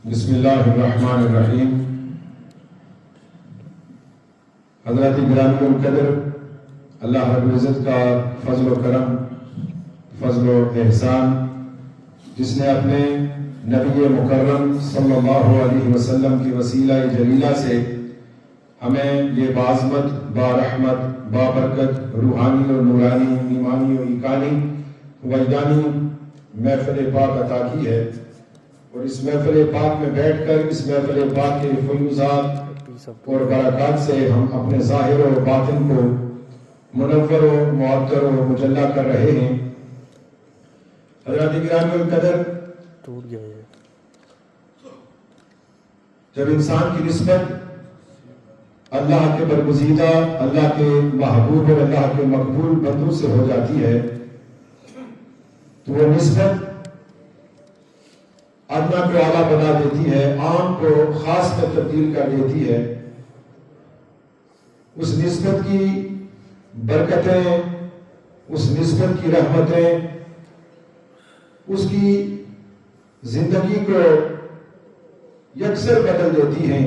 بسم اللہ الرحمن الرحیم۔ حضرات گرامی القدر، اللہ رب العزت کا فضل و کرم، فضل و احسان، جس نے اپنے نبی مکرم صلی اللہ علیہ وسلم کی وسیلہ جلیلہ سے ہمیں یہ بعظمت، بارحمت، بابرکت، روحانی و نورانی، ایمانی و ایقانی، وجدانی محفل پاک عطا کی ہے، اور اس محفل پاک میں بیٹھ کر اس محفل پاک کے فیوزات اور برکات سے ہم اپنے ظاہر و باطن کو منور و معطر و مجلہ کر رہے ہیں۔ حضرات گرامی القدر، ٹوٹ گیا ہے۔ جب انسان کی نسبت اللہ کے برگزیدہ، اللہ کے محبوب اور اللہ کے مقبول بندوں سے ہو جاتی ہے تو وہ نسبت ادنا کو اعلیٰ بنا دیتی ہے، عام کو خاص میں تبدیل کر دیتی ہے۔ اس نسبت کی برکتیں، اس نسبت کی رحمتیں اس کی زندگی کو یکسر بدل دیتی ہیں۔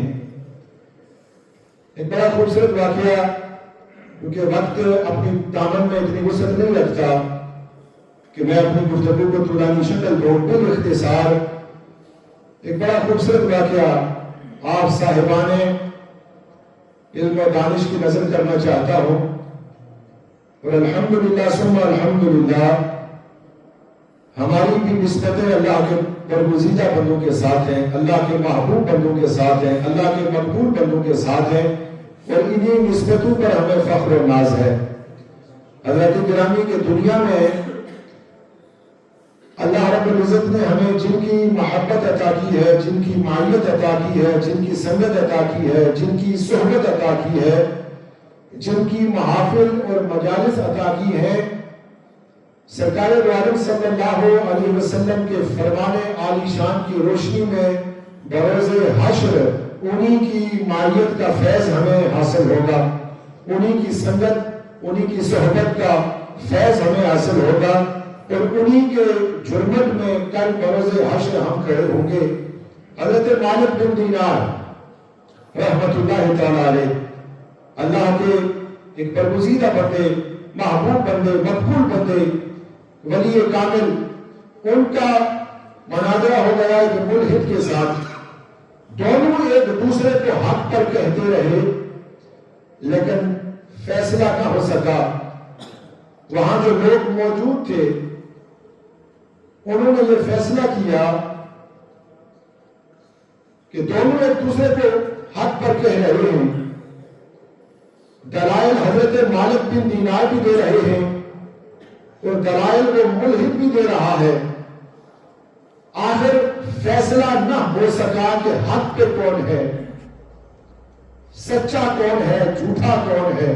ایک بڑا خوبصورت واقعہ، کیونکہ وقت اپنی دامن میں اتنی وسعت نہیں رکھتا کہ میں اپنی گفتگو کو طولانی شکل دوں، بال اختصار ایک بڑا خوبصورت واقعہ آپ صاحبان علم و دانش کی نظر کرنا چاہتا ہوں، اور الحمدللہ ثم الحمدللہ ہماری بھی نسبتیں اللہ کے برگزیدہ بندوں کے ساتھ ہیں، اللہ کے محبوب بندوں کے ساتھ ہیں، اللہ کے مقبول بندوں کے ساتھ ہیں، اور انہی نسبتوں پر ہمیں فخر و ناز ہے۔ حضرت گرامی کے دنیا میں اللہ رب العزت نے ہمیں جن کی محبت عطا کی ہے، جن کی معیت عطا کی ہے، جن کی سنگت عطا کی ہے، جن کی صحبت عطا کی ہے، جن کی محافل اور مجالس عطا کی ہے، سرکار دو عالم صلی اللہ علیہ وسلم کے فرمان عالی شان کی روشنی میں بروز حشر انہی کی معیت کا فیض ہمیں حاصل ہوگا، انہی کی سنگت، انہی کی صحبت کا فیض ہمیں حاصل ہوگا، اور انہی کے جرمت میں کل بروز حشر ہم کھڑے ہوں گے۔ حضرت مالک بن دینار رحمت اللہ تعالی علیہ، اللہ کے ایک برگزیدہ بندے، محبوب بندے، مقبول بندے، ولی کامل، ان کا مناظرہ ہو گیا ایک ملحد کے ساتھ۔ دونوں ایک دوسرے کو حق پر کہتے رہے، لیکن فیصلہ نہ ہو سکا۔ وہاں جو لوگ موجود تھے انہوں نے یہ فیصلہ کیا کہ دونوں ایک دوسرے کو حق پر کہہ رہے ہیں، دلائل حضرت مالک بن دینار بھی دے رہے ہیں اور دلائل وہ ملحد بھی دے رہا ہے۔ آخر فیصلہ نہ ہو سکا کہ حق پہ کون ہے، سچا کون ہے، جھوٹا کون ہے۔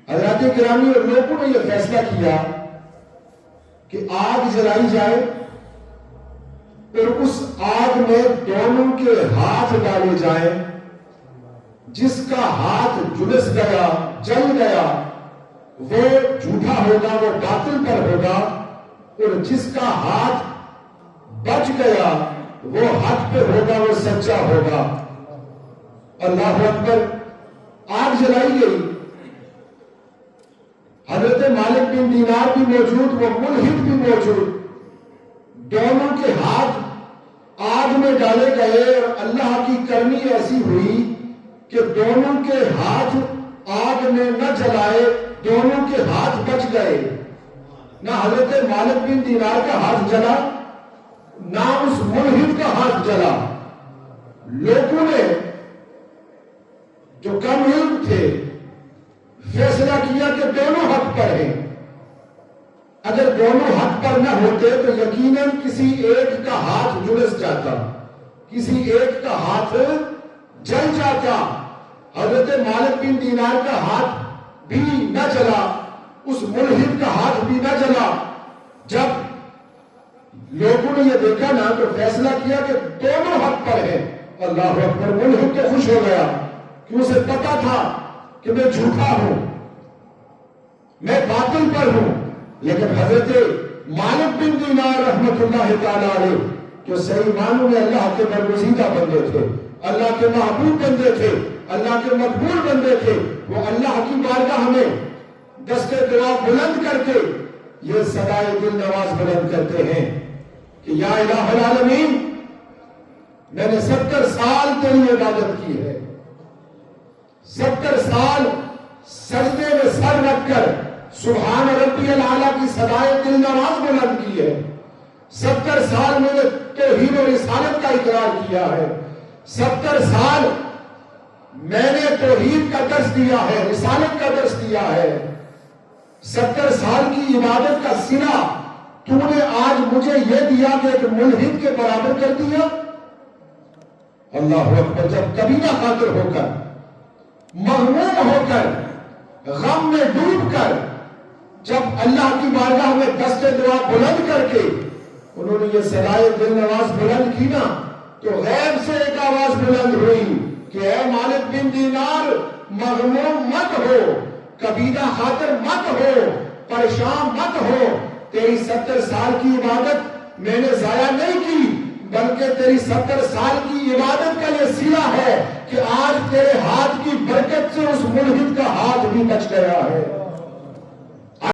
حضرات گرامی اور لوگوں نے یہ فیصلہ کیا کہ آگ جلائی جائے اور اس آگ میں دونوں کے ہاتھ ڈالے جائیں، جس کا ہاتھ جلس گیا، جل گیا، وہ جھوٹا ہوگا، وہ باطل پر ہوگا، اور جس کا ہاتھ بچ گیا وہ حق پہ ہوگا، وہ سچا ہوگا۔ اللہ اکبر۔ آگ جلائی گئی، حضرت مالک بن دینار بھی موجود، وہ ملحد بھی موجود، دونوں کے ہاتھ آگ میں ڈالے گئے، اور اللہ کی کرنی ایسی ہوئی کہ دونوں کے ہاتھ آگ میں نہ جلائے، دونوں کے ہاتھ بچ گئے۔ نہ حضرت مالک بن دینار کا ہاتھ جلا، نہ اس ملحد کا ہاتھ جلا۔ لوگوں نے جو کم علم تھے فیصلہ کیا کہ دونوں حق پر ہیں۔ اگر دونوں حق پر نہ ہوتے تو یقیناً کسی ایک کا ہاتھ جلس جاتا، کسی ایک کا ہاتھ جل جاتا۔ حضرت مالک بن دینار کا ہاتھ بھی نہ جلا، اس ملحد کا ہاتھ بھی نہ جلا۔ جب لوگوں نے یہ دیکھا نا تو فیصلہ کیا کہ دونوں حق پر ہیں۔ اللہ اکبر۔ ملحد تو خوش ہو گیا کہ اسے پتا تھا کہ میں جھوٹا ہوں، میں باطل پر ہوں، لیکن حضرت مالک بن دینار رحمت اللہ تعالی علیہ جو صحیح معنوں میں اللہ کے برگزیدہ بندے تھے، اللہ کے محبوب بندے تھے، اللہ کے مقبول بندے تھے، وہ اللہ کی بارگاہ میں دستے دعا بلند کر کے یہ صدائے دل نواز بلند کرتے ہیں کہ یا الہ العالمین، میں نے 70 سال تیری عبادت کی ہے، 70 سال سجدے میں سر رکھ کر سبحان ربی الاعلیٰ کی صدائے دل نواز بلند کی ہے، 70 سال میں نے توحید و رسالت کا اقرار کیا ہے، 70 سال میں نے توحید کا درس دیا ہے، رسالت کا درس دیا ہے، 70 سال کی عبادت کا صلہ تو نے آج مجھے یہ دیا کہ ایک ملحد کے برابر کر دیا۔ اللہ اکبر۔ جب کبیرہ خاطر ہو کر، مغموم ہو کر، غم میں ڈوب کر، جب اللہ کی بارگاہ میں دست دعا بلند کر کے انہوں نے یہ صدائے دل نواز بلند کی نا، تو غیب سے ایک آواز بلند ہوئی کہ اے مالک بن دینار، مغموم مت ہو، کبیرہ خاطر مت ہو، پریشان مت ہو، تیری 70 سال کی عبادت میں نے ضائع نہیں کی، بلکہ تیری 70 سال کی عبادت کا یہ صلہ ہے کہ آج تیرے ہاتھ کی برکت سے اس ملحد کا ہاتھ بھی بچ گیا ہے۔